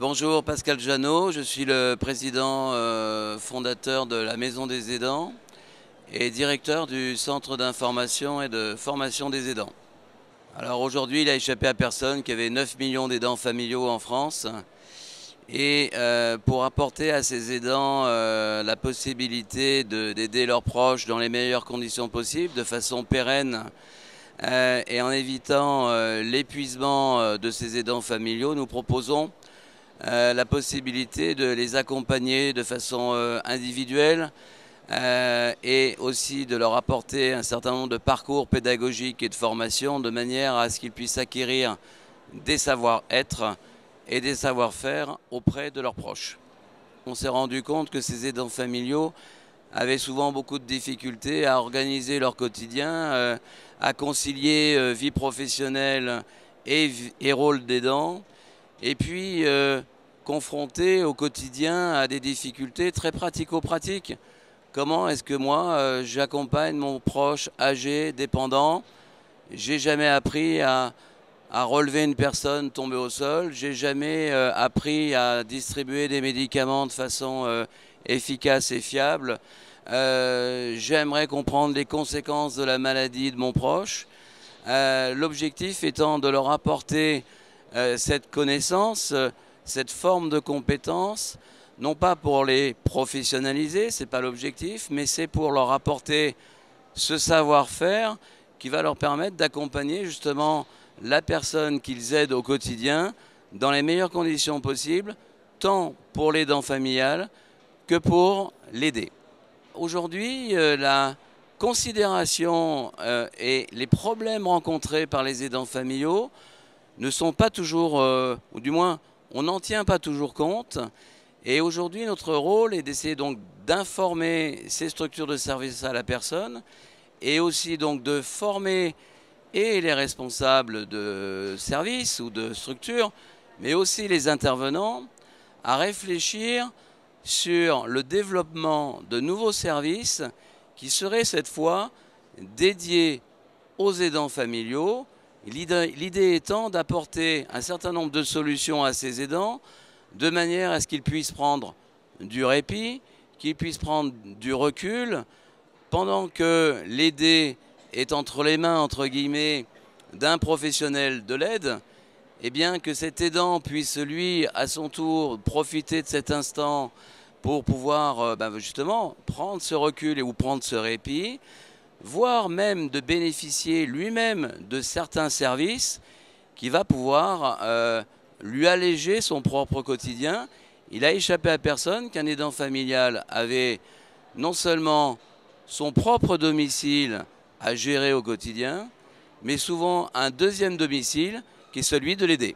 Bonjour, Pascal Jeannot, je suis le président fondateur de la Maison des Aidants et directeur du Centre d'information et de formation des aidants. Alors aujourd'hui, il a échappé à personne qu'il y avait 9 millions d'aidants familiaux en France. Et pour apporter à ces aidants la possibilité d'aider leurs proches dans les meilleures conditions possibles, de façon pérenne, et en évitant l'épuisement de ces aidants familiaux, nous proposons la possibilité de les accompagner de façon individuelle et aussi de leur apporter un certain nombre de parcours pédagogiques et de formation de manière à ce qu'ils puissent acquérir des savoir-être et des savoir-faire auprès de leurs proches. On s'est rendu compte que ces aidants familiaux avaient souvent beaucoup de difficultés à organiser leur quotidien, à concilier vie professionnelle et rôle d'aidant, et puis confrontés au quotidien à des difficultés très pratico-pratiques. Comment est-ce que moi j'accompagne mon proche âgé, dépendant? J'ai jamais appris à relever une personne tombée au sol. J'ai jamais appris à distribuer des médicaments de façon efficace et fiable. J'aimerais comprendre les conséquences de la maladie de mon proche. L'objectif étant de leur apporter cette connaissance, cette forme de compétence, non pas pour les professionnaliser, ce n'est pas l'objectif, mais c'est pour leur apporter ce savoir-faire qui va leur permettre d'accompagner justement la personne qu'ils aident au quotidien dans les meilleures conditions possibles, tant pour l'aidant familial que pour l'aider. Aujourd'hui, la considération et les problèmes rencontrés par les aidants familiaux ne sont pas toujours, ou du moins on n'en tient pas toujours compte. Et aujourd'hui, notre rôle est d'essayer donc d'informer ces structures de service à la personne et aussi donc de former et les responsables de services ou de structures, mais aussi les intervenants, à réfléchir sur le développement de nouveaux services qui seraient cette fois dédiés aux aidants familiaux. L'idée étant d'apporter un certain nombre de solutions à ces aidants de manière à ce qu'ils puissent prendre du répit, qu'ils puissent prendre du recul, pendant que l'aidé est entre les mains, entre guillemets, d'un professionnel de l'aide, et bien que cet aidant puisse, lui, à son tour, profiter de cet instant pour pouvoir justement prendre ce recul ou prendre ce répit, voire même de bénéficier lui-même de certains services qui va pouvoir lui alléger son propre quotidien. Il a échappé à personne qu'un aidant familial avait non seulement son propre domicile à gérer au quotidien, mais souvent un deuxième domicile qui est celui de l'aider.